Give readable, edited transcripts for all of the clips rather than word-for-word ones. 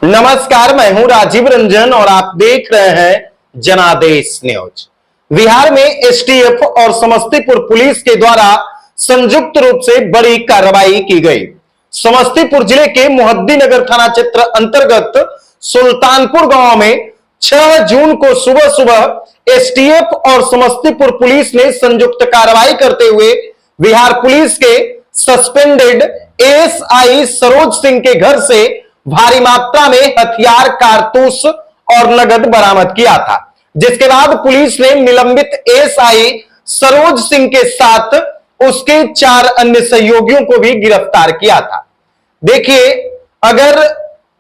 नमस्कार, मैं हूं राजीव रंजन और आप देख रहे हैं जनादेश न्यूज। बिहार में एसटीएफ और समस्तीपुर पुलिस के द्वारा संयुक्त रूप से बड़ी कार्रवाई की गई। समस्तीपुर जिले के मोहद्दीनगर थाना क्षेत्र अंतर्गत सुल्तानपुर गांव में 6 जून को सुबह सुबह एसटीएफ और समस्तीपुर पुलिस ने संयुक्त कार्रवाई करते हुए बिहार पुलिस के सस्पेंडेड एएसआई सरोज सिंह के घर से भारी मात्रा में हथियार, कारतूस और नगद बरामद किया था, जिसके बाद पुलिस ने निलंबित एएसआई सरोज सिंह के साथ उसके 4 अन्य सहयोगियों को भी गिरफ्तार किया था। देखिए, अगर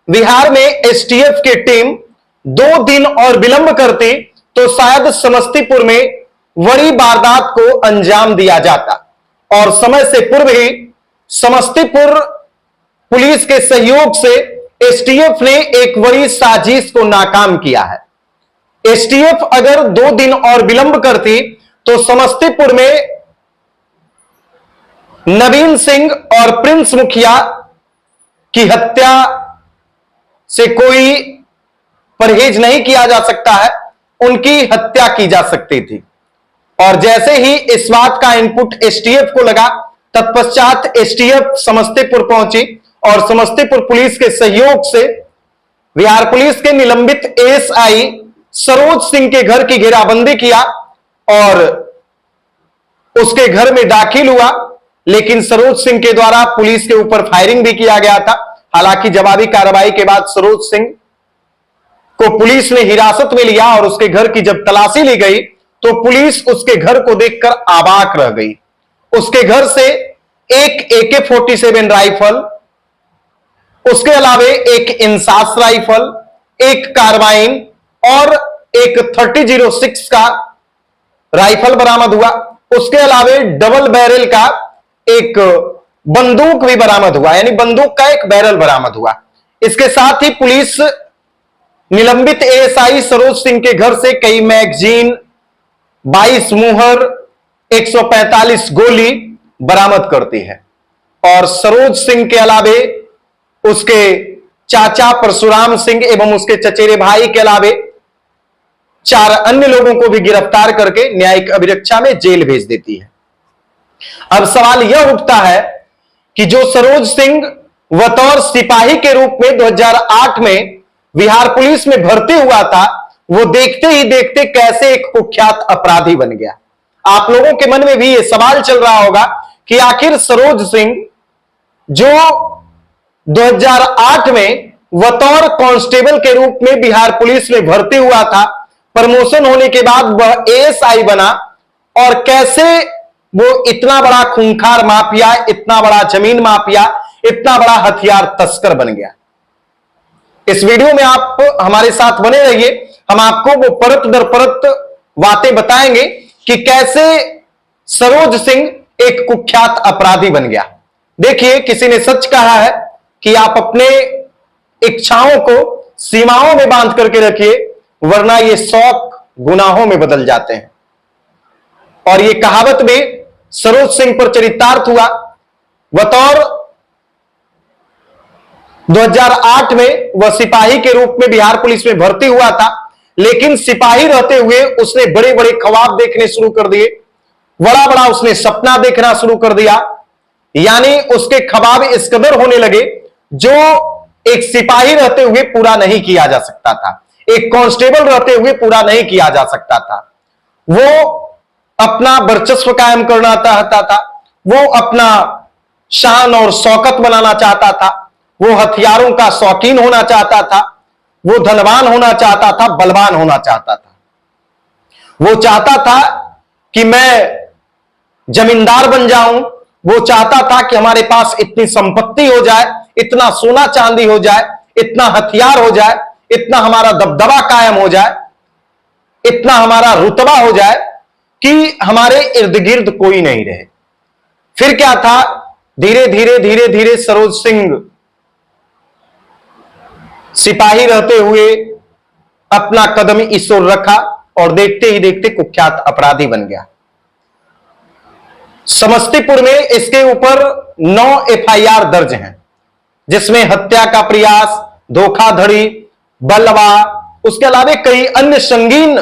बिहार में एसटीएफ की टीम 2 दिन और विलंब करती तो शायद समस्तीपुर में बड़ी वारदात को अंजाम दिया जाता और समय से पूर्व ही समस्तीपुर पुलिस के सहयोग से एसटीएफ ने एक बड़ी साजिश को नाकाम किया है। एसटीएफ अगर 2 दिन और विलंब करती तो समस्तीपुर में नवीन सिंह और प्रिंस मुखिया की हत्या से कोई परहेज नहीं किया जा सकता है, उनकी हत्या की जा सकती थी। और जैसे ही इस बात का इनपुट एसटीएफ को लगा, तत्पश्चात एसटीएफ समस्तीपुर पहुंची और समस्तीपुर पुलिस के सहयोग से बिहार पुलिस के निलंबित एएसआई सरोज सिंह के घर की घेराबंदी किया और उसके घर में दाखिल हुआ। लेकिन सरोज सिंह के द्वारा पुलिस के ऊपर फायरिंग भी किया गया था। हालांकि जवाबी कार्रवाई के बाद सरोज सिंह को पुलिस ने हिरासत में लिया और उसके घर की जब तलाशी ली गई तो पुलिस उसके घर को देखकर अवाक रह गई। उसके घर से एक AK-47 राइफल, उसके अलावे एक इंसास राइफल, एक कार्बाइन और एक 30-06 का राइफल बरामद हुआ। उसके अलावे डबल बैरल का एक बंदूक भी बरामद हुआ, यानी बंदूक का एक बैरल बरामद हुआ। इसके साथ ही पुलिस निलंबित एएसआई सरोज सिंह के घर से कई मैगजीन, 22 मुहर, 145 गोली बरामद करती है और सरोज सिंह के अलावे उसके चाचा परशुराम सिंह एवं उसके चचेरे भाई के अलावे 4 अन्य लोगों को भी गिरफ्तार करके न्यायिक अभिरक्षा में जेल भेज देती है। अब सवाल यह उठता है कि जो सरोज सिंह बतौर सिपाही के रूप में 2008 में बिहार पुलिस में भर्ती हुआ था, वो देखते ही देखते कैसे एक कुख्यात अपराधी बन गया। आप लोगों के मन में भी यह सवाल चल रहा होगा कि आखिर सरोज सिंह जो 2008 में बतौर कांस्टेबल के रूप में बिहार पुलिस में भर्ती हुआ था, प्रमोशन होने के बाद वह एएसआई बना और कैसे वो इतना बड़ा खूंखार माफिया, इतना बड़ा जमीन माफिया, इतना बड़ा हथियार तस्कर बन गया। इस वीडियो में आप हमारे साथ बने रहिए, हम आपको वो परत दर परत बातें बताएंगे कि कैसे सरोज सिंह एक कुख्यात अपराधी बन गया। देखिए, किसी ने सच कहा है कि आप अपने इच्छाओं को सीमाओं में बांध करके रखिए, वरना ये शौक गुनाहों में बदल जाते हैं। और ये कहावत भी सरोज सिंह पर चरितार्थ हुआ। बतौर 2008 में वह सिपाही के रूप में बिहार पुलिस में भर्ती हुआ था, लेकिन सिपाही रहते हुए उसने बड़े बड़े ख्वाब देखने शुरू कर दिए, बड़ा बड़ा उसने सपना देखना शुरू कर दिया। यानी उसके ख्वाब इस कदर होने लगे जो एक सिपाही रहते हुए पूरा नहीं किया जा सकता था, एक कांस्टेबल रहते हुए पूरा नहीं किया जा सकता था। वो अपना वर्चस्व कायम करना चाहता था, वो अपना शान और शौकत बनाना चाहता था, वो हथियारों का शौकीन होना चाहता था, वो धनवान होना चाहता था, बलवान होना चाहता था। वो चाहता था कि मैं जमींदार बन जाऊं, वो चाहता था कि हमारे पास इतनी संपत्ति हो जाए, इतना सोना चांदी हो जाए, इतना हथियार हो जाए, इतना हमारा दबदबा कायम हो जाए, इतना हमारा रुतबा हो जाए कि हमारे इर्द गिर्द कोई नहीं रहे। फिर क्या था, धीरे धीरे धीरे धीरे सरोज सिंह सिपाही रहते हुए अपना कदम इस ओर रखा और देखते ही देखते कुख्यात अपराधी बन गया। समस्तीपुर में इसके ऊपर 9 FIR दर्ज हैं, जिसमें हत्या का प्रयास, धोखाधड़ी, बलवा, उसके अलावा कई अन्य संगीन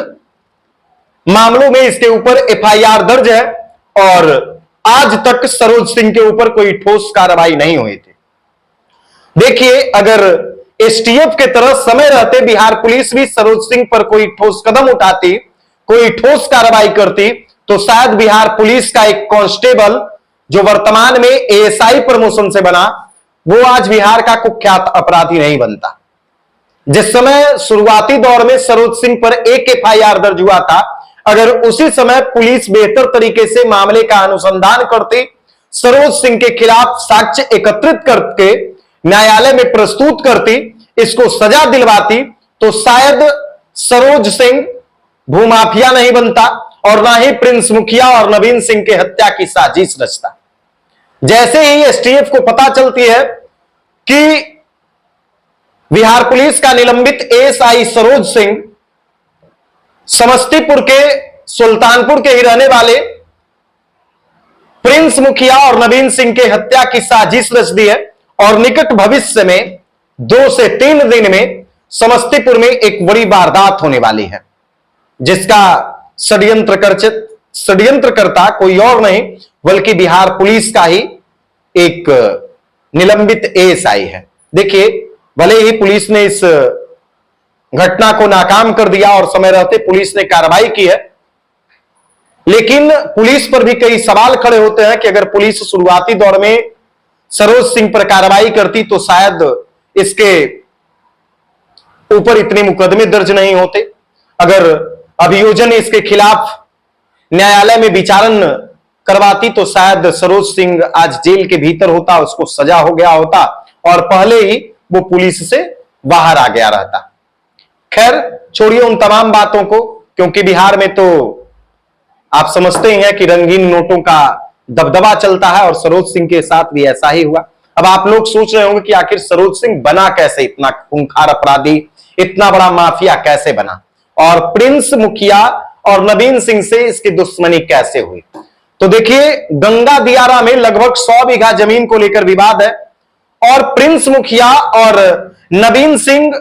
मामलों में इसके ऊपर एफआईआर दर्ज है और आज तक सरोज सिंह के ऊपर कोई ठोस कार्रवाई नहीं हुई थी। देखिए, अगर एसटीएफ के तरह समय रहते बिहार पुलिस भी सरोज सिंह पर कोई ठोस कदम उठाती, कोई ठोस कार्रवाई करती, तो शायद बिहार पुलिस का एक कांस्टेबल जो वर्तमान में एएसआई प्रमोशन से बना, वो आज बिहार का कुख्यात अपराधी नहीं बनता। जिस समय शुरुआती दौर में सरोज सिंह पर एक एफआईआर दर्ज हुआ था, अगर उसी समय पुलिस बेहतर तरीके से मामले का अनुसंधान करती, सरोज सिंह के खिलाफ साक्ष्य एकत्रित करके न्यायालय में प्रस्तुत करती, इसको सजा दिलवाती, तो शायद सरोज सिंह भूमाफिया नहीं बनता और ना ही प्रिंस मुखिया और नवीन सिंह के हत्या की साजिश रचता। जैसे ही एसटीएफ को पता चलती है कि बिहार पुलिस का निलंबित एएसआई सरोज सिंह समस्तीपुर के सुल्तानपुर के ही रहने वाले प्रिंस मुखिया और नवीन सिंह के हत्या की साजिश रच दी है और निकट भविष्य में 2 से 3 दिन में समस्तीपुर में एक बड़ी वारदात होने वाली है, जिसका षड्यंत्रकर्ता कोई और नहीं बल्कि बिहार पुलिस का ही एक निलंबित एएसआई है। देखिए, भले ही पुलिस ने इस घटना को नाकाम कर दिया और समय रहते पुलिस ने कार्रवाई की है, लेकिन पुलिस पर भी कई सवाल खड़े होते हैं कि अगर पुलिस शुरुआती दौर में सरोज सिंह पर कार्रवाई करती तो शायद इसके ऊपर इतने मुकदमे दर्ज नहीं होते। अगर अभियोजन इसके खिलाफ न्यायालय में विचारण करवाती तो शायद सरोज सिंह आज जेल के भीतर होता, उसको सजा हो गया होता और पहले ही वो पुलिस से बाहर आ गया रहता। खैर, छोड़िए उन तमाम बातों को, क्योंकि बिहार में तो आप समझते हैं कि रंगीन नोटों का दबदबा चलता है और सरोज सिंह के साथ भी ऐसा ही हुआ। अब आप लोग सोच रहे होंगे कि आखिर सरोज सिंह बना कैसे, इतना खूंखार अपराधी, इतना बड़ा माफिया कैसे बना और प्रिंस मुखिया और नवीन सिंह से इसकी दुश्मनी कैसे हुई। तो देखिए, गंगा दियारा में लगभग 100 बीघा जमीन को लेकर विवाद है और प्रिंस मुखिया और नवीन सिंह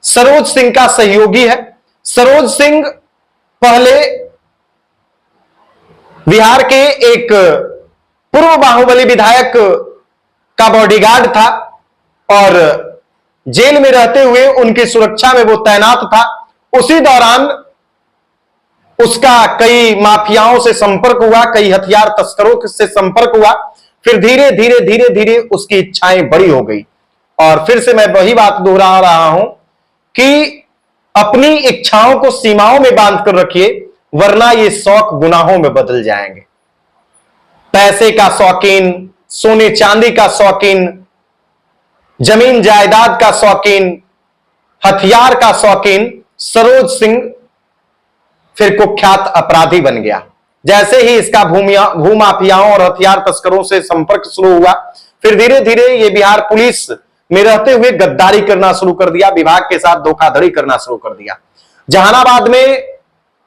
सरोज सिंह का सहयोगी है। सरोज सिंह पहले बिहार के एक पूर्व बाहुबली विधायक का बॉडीगार्ड था और जेल में रहते हुए उनकी सुरक्षा में वो तैनात था। उसी दौरान उसका कई माफियाओं से संपर्क हुआ, कई हथियार तस्करों से संपर्क हुआ। फिर धीरे धीरे धीरे धीरे उसकी इच्छाएं बड़ी हो गई और फिर से मैं वही बात दोहरा रहा हूं कि अपनी इच्छाओं को सीमाओं में बांध कर रखिए, वरना ये शौक गुनाहों में बदल जाएंगे। पैसे का शौकीन, सोने चांदी का शौकीन, जमीन जायदाद का शौकीन, हथियार का शौकीन सरोज सिंह फिर कुख्यात अपराधी बन गया। जैसे ही इसका भूमाफियाओं और हथियार तस्करों से संपर्क शुरू हुआ, फिर धीरे धीरे ये बिहार पुलिस में रहते हुए गद्दारी करना शुरू कर दिया, विभाग के साथ धोखाधड़ी करना शुरू कर दिया। जहानाबाद में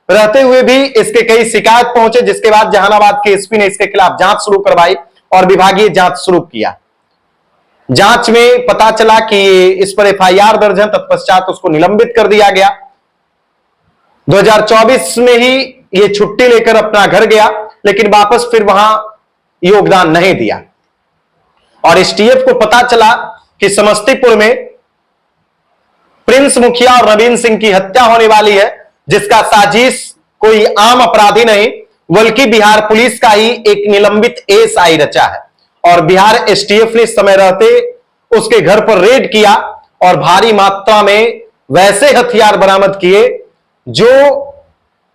रहते हुए भी इसके कई शिकायत पहुंचे, जिसके बाद जहानाबाद के एसपी ने इसके खिलाफ जांच शुरू करवाई और विभागीय जांच शुरू किया। जांच में पता चला कि इस पर एफआईआर दर्ज है, तत्पश्चात उसको निलंबित कर दिया गया। 2024 में ही ये छुट्टी लेकर अपना घर गया, लेकिन वापस फिर वहां योगदान नहीं दिया और एसटीएफ को पता चला कि समस्तीपुर में प्रिंस मुखिया और नवीन सिंह की हत्या होने वाली है, जिसका साजिश कोई आम अपराधी नहीं बल्कि बिहार पुलिस का ही एक निलंबित एएसआई रचा है। और बिहार एसटीएफ ने समय रहते उसके घर पर रेड किया और भारी मात्रा में वैसे हथियार बरामद किए जो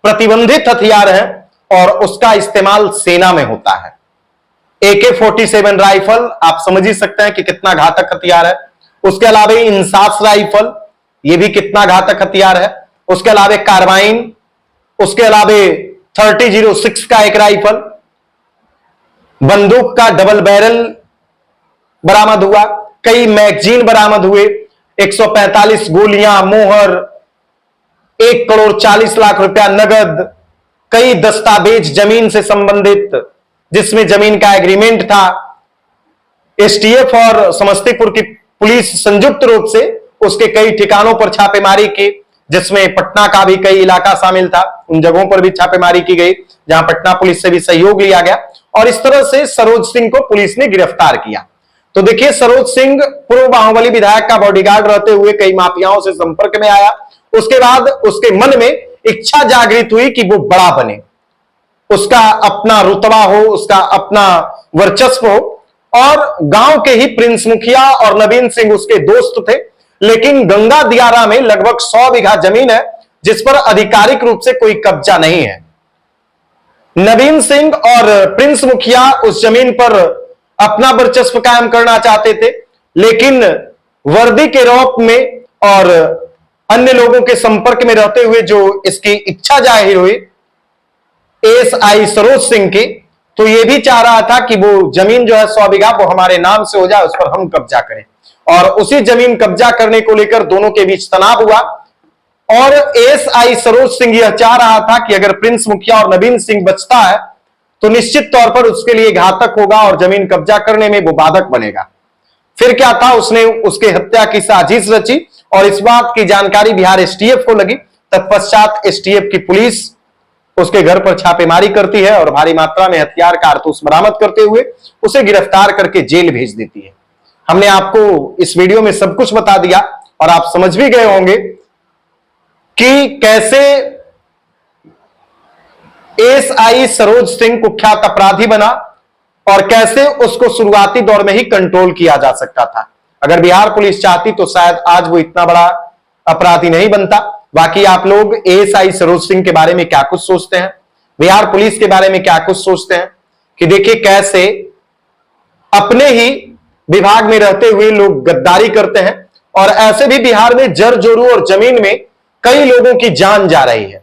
प्रतिबंधित हथियार हैं और उसका इस्तेमाल सेना में होता है। AK-47 राइफल आप समझ ही सकते हैं कि कितना घातक हथियार है। उसके अलावा इंसास राइफल, यह भी कितना घातक हथियार है। उसके अलावा कार्बाइन, उसके अलावा 30-06 का एक राइफल, बंदूक का डबल बैरल बरामद हुआ, कई मैगजीन बरामद हुए, 145 गोलियां, मोहर, 1,40,00,000 रुपया नगद, कई दस्तावेज जमीन से संबंधित जिसमें जमीन का एग्रीमेंट था। एसटीएफ और समस्तीपुर की पुलिस संयुक्त रूप से उसके कई ठिकानों पर छापेमारी की, जिसमें पटना का भी कई इलाका शामिल था। उन जगहों पर भी छापेमारी की गई जहां पटना पुलिस से भी सहयोग लिया गया और इस तरह से सरोज सिंह को पुलिस ने गिरफ्तार किया। तो देखिए, सरोज सिंह पूर्व बाहुबली विधायक का बॉडीगार्ड रहते हुए कई माफियाओं से संपर्क में आया। उसके बाद उसके मन में इच्छा जागृत हुई कि वो बड़ा बने, उसका अपना रुतबा हो, उसका अपना वर्चस्व हो। और गांव के ही प्रिंस मुखिया और नवीन सिंह उसके दोस्त थे, लेकिन गंगा दियारा में लगभग 100 बीघा जमीन है जिस पर आधिकारिक रूप से कोई कब्जा नहीं है। नवीन सिंह और प्रिंस मुखिया उस जमीन पर अपना वर्चस्व कायम करना चाहते थे, लेकिन वर्दी के रौब में और अन्य लोगों के संपर्क में रहते हुए जो इसकी इच्छा जाहिर हुई एएसआई सरोज सिंह की, तो यह भी चाह रहा था कि वो जमीन जो है 100 बीघा वो हमारे नाम से हो जाए, उस पर हम कब्जा करें। और उसी जमीन कब्जा करने को लेकर दोनों के बीच तनाव हुआ और एएसआई सरोज सिंह यह चाह रहा था कि अगर प्रिंस मुखिया और नवीन सिंह बचता है तो निश्चित तौर पर उसके लिए घातक होगा और जमीन कब्जा करने में वो बाधक बनेगा। फिर क्या था, उसने उसके हत्या की साजिश रची और इस बात की जानकारी बिहार एसटीएफ को लगी। तत्पश्चात एसटीएफ की पुलिस उसके घर पर छापेमारी करती है और भारी मात्रा में हथियार कारतूस बरामद करते हुए उसे गिरफ्तार करके जेल भेज देती है। हमने आपको इस वीडियो में सब कुछ बता दिया और आप समझ भी गए होंगे कि कैसे एएसआई सरोज सिंह कुख्यात अपराधी बना और कैसे उसको शुरुआती दौर में ही कंट्रोल किया जा सकता था। अगर बिहार पुलिस चाहती तो शायद आज वो इतना बड़ा अपराधी नहीं बनता। बाकी आप लोग एएसआई सरोज सिंह के बारे में क्या कुछ सोचते हैं, बिहार पुलिस के बारे में क्या कुछ सोचते हैं कि देखिए कैसे अपने ही विभाग में रहते हुए लोग गद्दारी करते हैं और ऐसे भी बिहार में जर जोरू और जमीन में कई लोगों की जान जा रही है।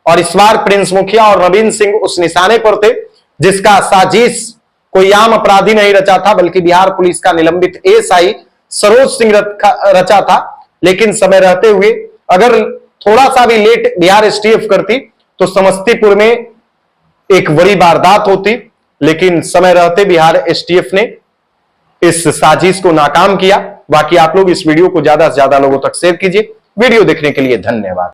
और इस बार प्रिंस मुखिया और नवीन सिंह उस निशाने पर थे जिसका साजिश कोई आम अपराधी नहीं रचा था, बल्कि बिहार पुलिस का निलंबित एएसआई सरोज सिंह रचा था। लेकिन समय रहते हुए अगर थोड़ा सा भी लेट बिहार एसटीएफ करती तो समस्तीपुर में एक बड़ी वारदात होती, लेकिन समय रहते बिहार एसटीएफ ने इस साजिश को नाकाम किया। बाकी आप लोग इस वीडियो को ज्यादा से ज्यादा लोगों तक शेयर कीजिए। वीडियो देखने के लिए धन्यवाद।